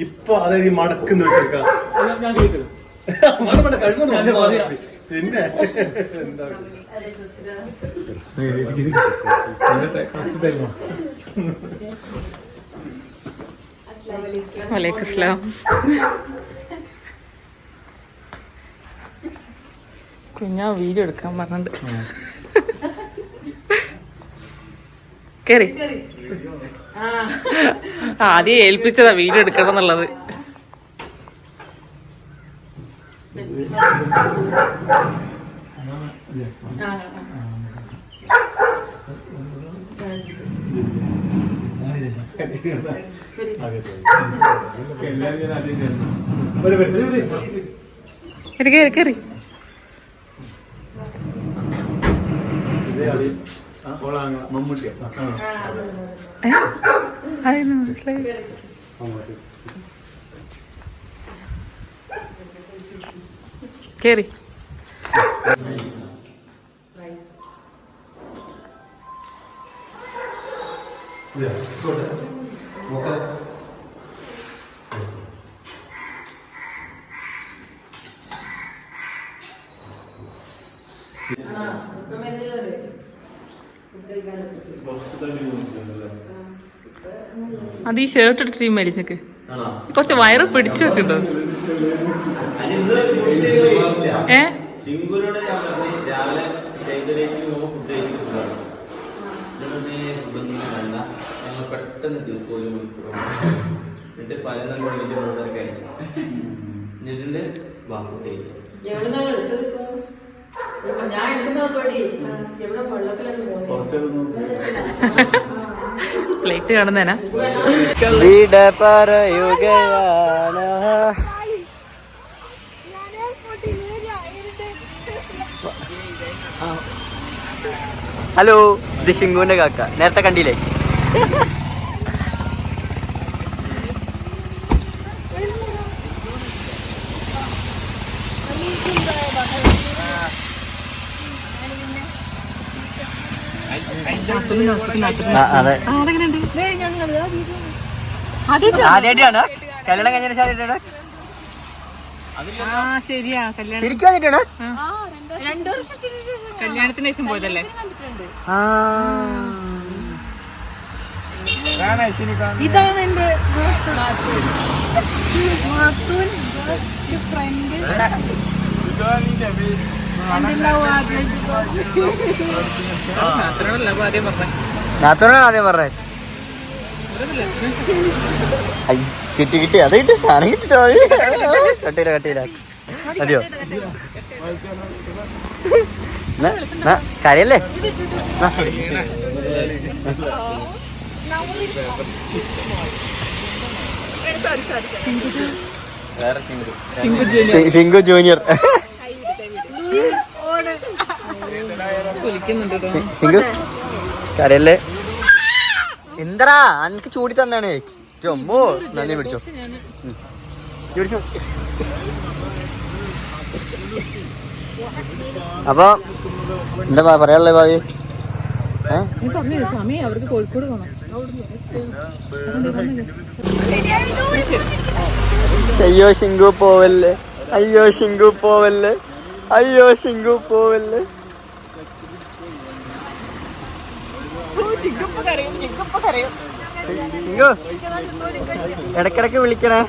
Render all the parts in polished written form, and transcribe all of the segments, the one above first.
ഇപ്പൊ അതായത് ഈ മടക്കുന്ന വെച്ചേക്കാം പിന്നെ എന്താ വലൈക്കും അസ്സലാം. കുഞ്ഞാ വീഡിയോ എടുക്കാൻ പറഞ്ഞിട്ട് കേറി ആദ്യം ഏൽപ്പിച്ചതാ വീഡിയോ എടുക്കണം എന്നുള്ളത്. കേറി കേറി മനസ്സിലായി. കേറി അത് ഈ ഷർട്ട് ഇട്ടിട്ട് മരിച്ചൊക്കെ കുറച്ച് വയറ് പിടിച്ചു വെക്കുന്നുണ്ടോ? പെട്ടെന്ന് തീർക്കും 1 മണിക്കൂർ എന്നിട്ട് പല നല്ല 3:30 കഴിഞ്ഞു എന്നിട്ടുണ്ട് വാങ്ങൂട്ടേ പ്ലേറ്റ് കാണുന്നേനാ പറയുകയാണ്. ഹലോ, ഇത് ഷിങ്കുവിന്റെ കാക്ക, നേരത്തെ കണ്ടില്ലേ? ആദ്യമായിട്ടാണ് കല്യാണം കഴിഞ്ഞ ശേഷം. ശരിയാ, ശരിക്കും വന്നിട്ടാണ് കല്യാണത്തിന് ശേഷം പോയതല്ലേ? ഇതാണ് എന്റെ ഫ്രണ്ട്. നാത്തോനാണ് ആദ്യം പറഞ്ഞത്. കിട്ടി കിട്ടി, അത് കിട്ടി, സാധനം കിട്ടിട്ടോ. കട്ടിയില്ല കട്ടിയില്ല, മതിയോ? കരയല്ലേ? ഷിങ്കു ജൂനിയർ. ഷിങ്കു കരയല്ലേ? എന്തടാ എനിക്ക് ചൂടി തന്നാണ്. ചൊമ്മോ നന്ദി പിടിച്ചോ, പിടിച്ചോ. അപ്പൊ എന്താ പറയാനുള്ളത് ഭാവി? സമയം അവർക്ക് കോഴിക്കോട് പോകണം. അയ്യോ ഷിങ്കു പോവല്ലേ, അയ്യോ ഷിങ്കു പോവല്ലേ, അയ്യോ ഷിങ്കു പോവല്ലേ. ഷിങ്കു ഇടക്കിടക്ക് വിളിക്കണേ.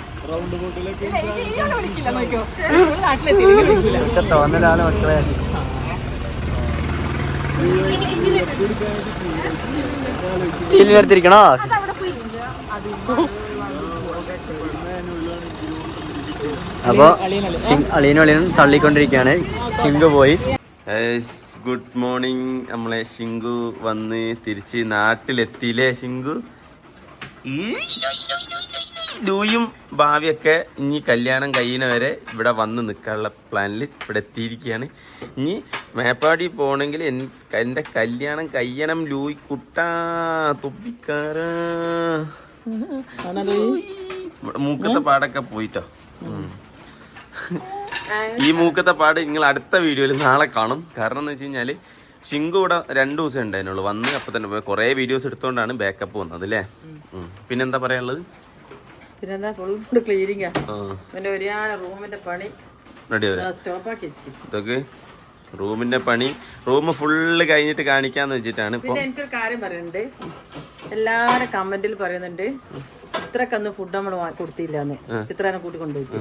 തോന്നലാണ് മക്കളെ. ചില്ലിനടുത്തിരിക്കണോ? അപ്പൊ അളിയനും തള്ളിക്കൊണ്ടിരിക്കുകയാണ്. ഷിങ്കു പോയി. Good morning. നമ്മളെ ഷിങ്കു വന്ന് തിരിച്ച് നാട്ടിലെത്തിയില്ലേ ഷിങ്കു? ഈ ലൂയും ഭാവിയൊക്കെ ഇനി കല്യാണം കഴിയുന്നവരെ ഇവിടെ വന്ന് നിൽക്കാനുള്ള പ്ലാനിൽ ഇവിടെ എത്തിയിരിക്കുകയാണ്. ഇനി മേപ്പാടി പോകണമെങ്കിൽ എൻ്റെ കല്യാണം കഴിയണം. ലൂയി കുട്ടാ തുപ്പിക്കാരാ. മൂക്കത്തെ പാടൊക്കെ പോയിട്ടോ. ഈ മൂക്കത്തെ പാട് നിങ്ങൾ അടുത്ത വീഡിയോയിൽ നാളെ കാണും. കാരണം എന്ന് വെച്ച് കഴിഞ്ഞാൽ ഷിങ്കു ഇവിടെ 2 ദിവസം ഉണ്ടായിരുന്നുള്ളൂ വന്ന് അപ്പൊ തന്നെ പോയി. കുറേ വീഡിയോസ് എടുത്തോണ്ടാണ് ബാക്കപ്പ് വന്നത് അല്ലേ. പിന്നെന്താ പറയാനുള്ളത്? പിന്നെന്താ ഫുൾ ക്ലീനിങ്ങാ. റൂമിന്റെ പണി സ്റ്റോപ്പാക്കി വെച്ചിരിക്കും. ഇതൊക്കെ റൂമിന്റെ പണി, റൂം ഫുള്ള് കഴിഞ്ഞിട്ട് കാണിക്കാന്ന് വെച്ചിട്ടാണ്. പിന്നെ എനിക്കൊരു കാര്യം പറയുന്നുണ്ട്, എല്ലാരും കമന്റിൽ പറയുന്നുണ്ട് ചിത്രക്കന്ന് ഫുഡ് നമ്മൾ കൊടുത്തില്ലാന്ന്. ചിത്രനെ കൂട്ടിക്കൊണ്ടുപോയിട്ട്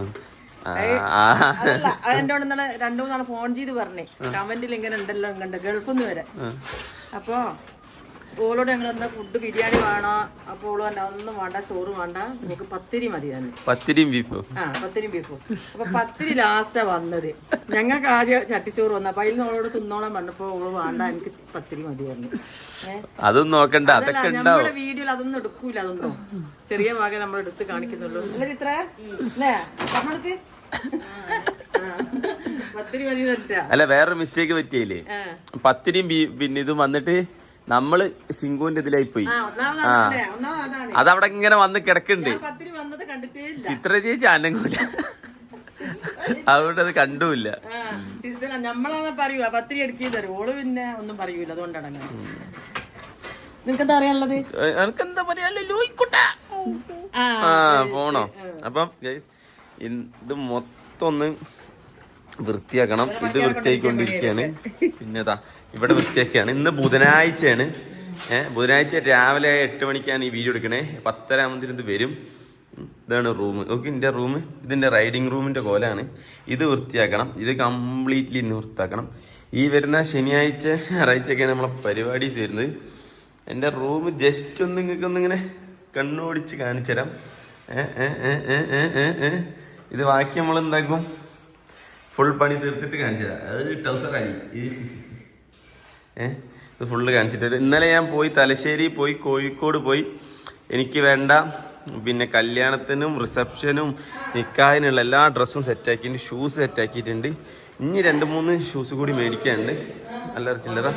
എന്നോട് ഇന്നലെ 2-3 നാളെ ഫോൺ ചെയ്ത് പറഞ്ഞേ കമന്റിൽ ഇങ്ങനെ ഉണ്ടല്ലോ കണ്ട് ഗൾഫിന്ന് വരെ. അപ്പൊ ഓളോട് ഞങ്ങൾ എന്താ ഫുഡ് ബിരിയാണി വേണോ? അപ്പൊ ഓള് തന്നെ ഒന്നും വേണ്ട, ചോറ് വേണ്ട, നമുക്ക് പത്തിരി മതി തന്നെ. പത്തിരിയും ബീഫും. അപ്പൊ പത്തിരി ലാസ്റ്റാ വന്നത്. ഞങ്ങൾക്ക് ആദ്യം ചട്ടിച്ചോറ് വന്ന അപ്പൊ അതിൽ ഓളോട് തിന്നോളാൻ പറഞ്ഞപ്പോ ഓള് വേണ്ട എനിക്ക് പത്തിരി മതി പറഞ്ഞു. അതൊന്നും നോക്കണ്ട, നമ്മളെ വീഡിയോയിൽ അതൊന്നും എടുക്കൂല. അതൊന്നും ചെറിയ ഭാഗം നമ്മൾ എടുത്ത് കാണിക്കുന്നുള്ളൂ. അല്ല ചിത്ര പറഞ്ഞെടുക്ക് പത്തിരി മതി തെറ്റാ. അല്ല വേറൊരു മിസ്റ്റേക്ക് പറ്റിയില്ലേ, പത്തിരിയും പിന്നെ ഇതും വന്നിട്ട് നമ്മള് ശിങ്കുവിന്റെ ഇതിലായി പോയി. അതവിടെ ഇങ്ങനെ വന്ന് കിടക്കുന്നുണ്ട്. ചിത്ര ചേച്ചി അനങ്ങൂല, അതുകൊണ്ട് അത് കണ്ടുമില്ല. നമ്മളാണ് പറയൂല പത്തിരി എടുക്കി തരും, ഓള് പിന്നെ ഒന്നും പറയൂല. അതുകൊണ്ടാണ് നിനക്കെന്താ പറയാനുള്ളത്? എനിക്കെന്താ പറയാ പോണോ? അപ്പം ഇത് മൊത്തം ഒന്ന് വൃത്തിയാക്കണം. ഇത് വൃത്തിയാക്കിക്കൊണ്ടിരിക്കുകയാണ്. പിന്നെതാ ഇവിടെ വൃത്തിയാക്കിയാണ്. ഇന്ന് ബുധനാഴ്ചയാണ്. ബുധനാഴ്ച രാവിലെ 8 മണിക്കാണ് ഈ വീഡിയോ എടുക്കണേ. 10:30 ആകുമ്പോഴത്തേന് ഇത് വരും. ഇതാണ് റൂം. ഓക്കെ, എൻ്റെ റൂം ഇതിൻ്റെ റൈഡിങ് റൂമിൻ്റെ കോലാണ്. ഇത് വൃത്തിയാക്കണം. ഇത് കംപ്ലീറ്റ്ലി ഇന്ന് വൃത്തിയാക്കണം. ഈ വരുന്ന ശനിയാഴ്ച ഞായറാഴ്ചയൊക്കെയാണ് നമ്മളെ പരിപാടീസ് വരുന്നത്. എൻ്റെ റൂം ജസ്റ്റ് ഒന്ന് നിങ്ങൾക്കൊന്നിങ്ങനെ കണ്ണോടിച്ച് കാണിച്ചു തരാം. ഇത് ബാക്കി നമ്മൾ എന്താക്കും, ഫുൾ പണി തീർത്തിട്ട് കാണിച്ചു തരാം. അത് ടൗസറായി ഇത് ഫുള്ള് കാണിച്ചിട്ട് വരും. ഇന്നലെ ഞാൻ പോയി തലശ്ശേരി പോയി, കോഴിക്കോട് പോയി. എനിക്ക് വേണ്ട പിന്നെ കല്യാണത്തിനും റിസപ്ഷനും നിക്കാഹിനുള്ള എല്ലാ ഡ്രസ്സും സെറ്റാക്കിയിട്ടുണ്ട്. ഷൂസ് സെറ്റാക്കിയിട്ടുണ്ട്. ഇനി 2-3 ഷൂസ് കൂടി മേടിക്കാനുണ്ട്. അല്ലറ ചില്ലറ.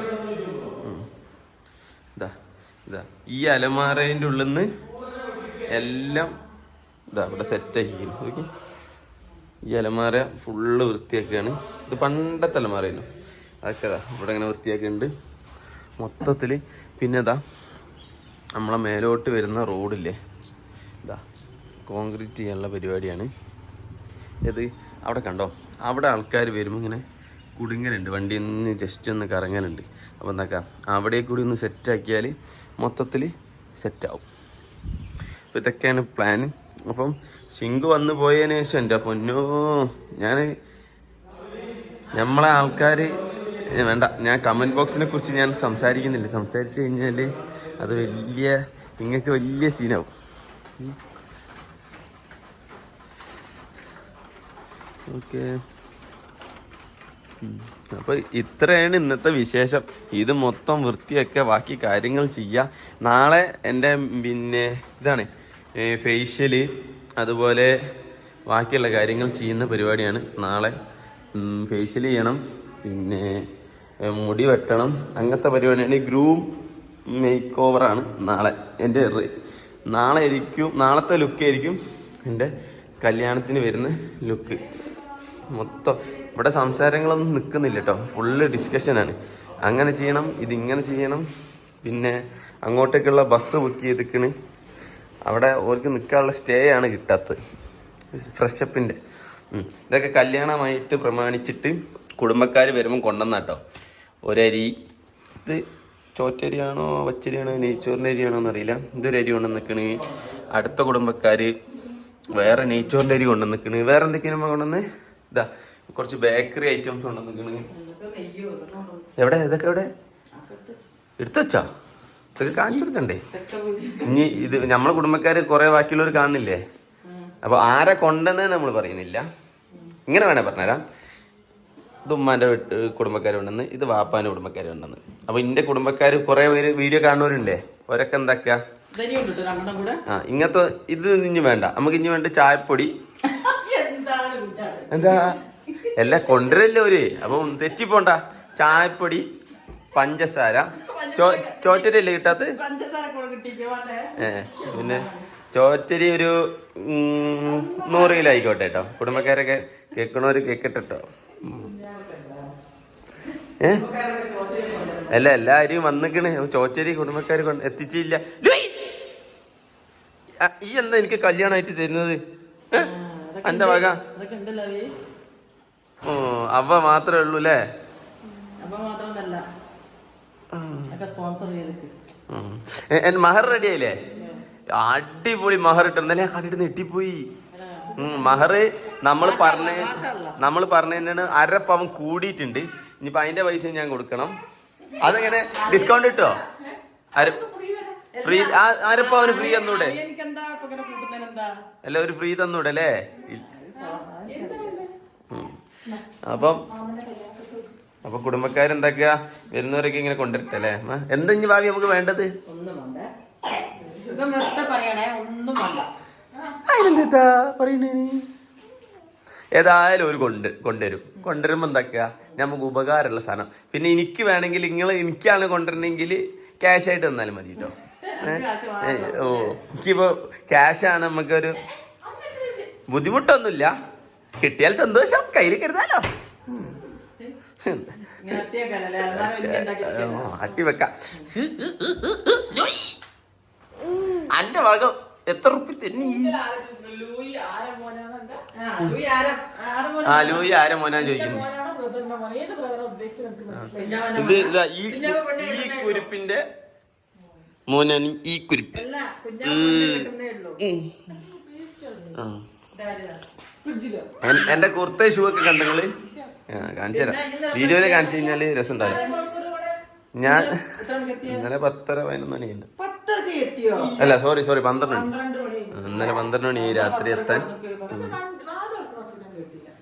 ഇതാ ഈ അലമാറേൻ്റെ ഉള്ളിൽ നിന്ന് എല്ലാം ഇതാ ഇവിടെ സെറ്റാക്കിക്കുന്നു. ഓക്കെ, ഈ അലമാര ഫുള്ള് വൃത്തിയാക്കുകയാണ്. ഇത് പണ്ടത്തെ അലമാരയായിരുന്നു. അതൊക്കെ ഇവിടെ ഇങ്ങനെ വൃത്തിയാക്കുന്നുണ്ട് മൊത്തത്തിൽ. പിന്നെ ഇതാ നമ്മളെ മേലോട്ട് വരുന്ന റോഡില്ലേ, ഇതാ കോൺക്രീറ്റ് ചെയ്യാനുള്ള പരിപാടിയാണ്. ഇത് അവിടെ കണ്ടോ, അവിടെ ആൾക്കാർ വരുമ്പോൾ ഇങ്ങനെ കുടുങ്ങലുണ്ട്, വണ്ടി ഒന്ന് ജസ്റ്റ് ഒന്ന് കറങ്ങലുണ്ട്. അപ്പോൾ എന്താക്കാം, അവിടെ കൂടി ഒന്ന് സെറ്റാക്കിയാൽ മൊത്തത്തിൽ സെറ്റാവും. അപ്പോൾ ഇതൊക്കെയാണ് പ്ലാൻ. അപ്പം ശിങ്കു വന്ന് പോയതിന് ശേഷം എൻ്റെ പൊന്നോ, നമ്മളെ ആൾക്കാർ വേണ്ട, ഞാൻ കമൻറ്റ് ബോക്സിനെ കുറിച്ച് ഞാൻ സംസാരിക്കുന്നില്ല. സംസാരിച്ച് കഴിഞ്ഞാൽ അത് നിങ്ങൾക്ക് വലിയ സീനാവും. ഓക്കെ, അപ്പോൾ ഇത്രയാണ് ഇന്നത്തെ വിശേഷം. ഇത് മൊത്തം വൃത്തിയൊക്കെ ബാക്കി കാര്യങ്ങൾ ചെയ്യാം. നാളെ എൻ്റെ പിന്നെ ഇതാണ് ഫേഷ്യൽ, അതുപോലെ ബാക്കിയുള്ള കാര്യങ്ങൾ ചെയ്യുന്ന പരിപാടിയാണ്. നാളെ ഫേഷ്യൽ ചെയ്യണം, പിന്നെ മുടി വെട്ടണം, അങ്ങനത്തെ പരിപാടിയാണ്. ഗ്രൂം മേക്ക് ഓവറാണ് നാളെ. എൻ്റെ നാളത്തെ ലുക്കായിരിക്കും എൻ്റെ കല്യാണത്തിന് വരുന്ന ലുക്ക്. മൊത്തം ഇവിടെ സംസാരങ്ങളൊന്നും നിൽക്കുന്നില്ല കേട്ടോ, ഫുള്ള് ഡിസ്കഷനാണ്. അങ്ങനെ ചെയ്യണം, ഇതിങ്ങനെ ചെയ്യണം. പിന്നെ അങ്ങോട്ടേക്കുള്ള ബസ് ബുക്ക് ചെയ്തിക്കണ്. അവിടെ ഓർക്ക് നിൽക്കാനുള്ള സ്റ്റേ ആണ് കിട്ടാത്തത്, ഫ്രഷപ്പിൻ്റെ. ഇതൊക്കെ കല്യാണമായിട്ട് പ്രമാണിച്ചിട്ട് കുടുംബക്കാർ വരുമ്പം കൊണ്ടുവന്നാട്ടോ. ഒരരി, ഇത് ചോറ്റരിയാണോ വച്ചരിയാണോ നെയ്ച്ചോറിൻ്റെ അരിയാണോ എന്നറിയില്ല. ഇതൊരു അരി കൊണ്ടു നിൽക്കണ്. അടുത്ത കുടുംബക്കാർ വേറെ നെയ്ച്ചോറിൻ്റെ അരി കൊണ്ടു നിൽക്കണ്. വേറെ എന്തൊക്കെയാണ് കൊണ്ടുവന്ന് ഇതാ കുറച്ച് ബേക്കറി ഐറ്റംസ് കൊണ്ടു നിൽക്കണ്. എവിടെ ഇതൊക്കെ എവിടെ എടുത്തു വെച്ചാ? ഇതൊക്കെ കാണിച്ചു കൊടുക്കണ്ടേ? ഇനി ഇത് നമ്മളെ കുടുംബക്കാർ കുറെ ബാക്കിയുള്ളവർ കാണുന്നില്ലേ? അപ്പൊ ആരെ കൊണ്ടെന്ന് നമ്മൾ പറയുന്നില്ല, ഇങ്ങനെ വേണേ പറഞ്ഞുതരാം. ഇത് ഉമ്മാൻ്റെ കുടുംബക്കാർ ഉണ്ടെന്ന്, ഇത് വാപ്പാൻ്റെ കുടുംബക്കാർ ഉണ്ടെന്ന്. അപ്പൊ ഇന്റെ കുടുംബക്കാർ കുറെ പേര് വീഡിയോ കാണുന്നവരുണ്ടേ. അവരൊക്കെ എന്താക്കാ, ഇങ്ങനത്തെ ഇത് ഇനി വേണ്ട, നമുക്ക് ഇനി വേണ്ട ചായപ്പൊടി. എന്താ എല്ലാം കൊണ്ടുവരല്ലേ ഒരു, അപ്പം തെറ്റിപ്പോണ്ട. ചായപ്പൊടി, പഞ്ചസാര, ചോറ്റരിയല്ലേ കിട്ടാത്ത? പിന്നെ ചോറ്റരി ഒരു 100 കിലോ ആയിക്കോട്ടെ കേട്ടോ. കുടുംബക്കാരൊക്കെ കേൾക്കണവര് കേക്കട്ടെ കേട്ടോ. അല്ല എല്ലാരും വന്നിക്കണ് ചോറ്റേരി കുടുംബക്കാര് എത്തിച്ചില്ല. ഈ എന്താ എനിക്ക് കല്യാണമായിട്ട് തരുന്നത് എന്റെ വക? അതൊക്കെ ഉണ്ടല്ലോ ഈ. അവ മാത്രമേ ഉള്ളൂ അല്ലേ? അപ്പൊ മാത്രമൊന്നല്ല, ഒക്കെ സ്പോൺസർ ചെയ്തിട്ട്. മഹർ റെഡി ആയില്ലേ? അടിപൊളി മഹർ ഇട്ടെന്നല്ലേ കണ്ടിട്ട് നെട്ടിപ്പോയി. മഹർ നമ്മൾ പറഞ്ഞതിനാണ് 1/2 പവൻ കൂടിയിട്ടുണ്ട്. ഇനിയിപ്പൊ അതിന്റെ പൈസ ഞാൻ കൊടുക്കണം. അതെങ്ങനെ ഡിസ്കൗണ്ട് കിട്ടോ? ഫ്രീ 1/2 പവന് ഫ്രീ തന്നൂടെ? അല്ല ഒരു ഫ്രീ തന്നൂടെ അല്ലേ? അപ്പൊ കുടുംബക്കാരെന്താക്കുക വരുന്നവരൊക്കെ ഇങ്ങനെ കൊണ്ടുവരട്ടെ. എന്താ ഇനി ഭാവി നമുക്ക് വേണ്ടത്? അതിനെന്താ പറയണേ? ഏതായാലും ഒരു കൊണ്ടുവരുമ്പോ എന്താക്കുക നമുക്ക് ഉപകാരമുള്ള സാധനം. പിന്നെ എനിക്ക് വേണമെങ്കിൽ എനിക്കാണ് കൊണ്ടുവരണമെങ്കിൽ ക്യാഷ് ആയിട്ട് തന്നാലും മതി കേട്ടോ. എനിക്കിപ്പോ ക്യാഷാണ്, നമുക്കൊരു ബുദ്ധിമുട്ടൊന്നുമില്ല. കിട്ടിയാൽ സന്തോഷം, കയ്യിൽ കരുതാലോ. അട്ടി വെക്ക. അന്റെ ഭാഗം എത്ര റുപ്യ തന്നെ? ലൂയി ആരെ മോനാ ചോദിക്കുന്നു. ഇത് ഈ കുരിപ്പിന്റെ മോനാണ്. ഈ കുരിപ്പ് എന്റെ കുർത്ത ഷൂ ഒക്കെ കണ്ടെങ്കില് കാണിച്ചു തരാം. വീഡിയോയില് കാണിച്ചു കഴിഞ്ഞാല് രസം ഉണ്ടാവില്ല. ഞാൻ ഇന്നലെ 10:11 മണിയുണ്ട്. അല്ല സോറി 12 മണി. ഇന്നലെ 12 മണി രാത്രി എത്താൻ.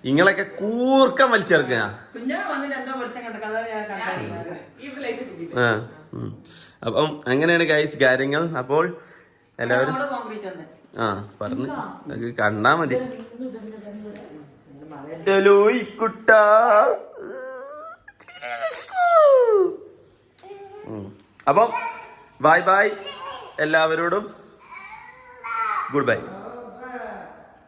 നിങ്ങളൊക്കെ കൂർക്കം വലിച്ചെടുക്ക. അപ്പം അങ്ങനെയാണ് ഗൈസ് കാര്യങ്ങൾ. അപ്പോൾ എല്ലാവരും പറഞ്ഞു കണ്ടാ മതി. അപ്പം ബൈ എല്ലാവരോടും ഗുഡ് ബൈ.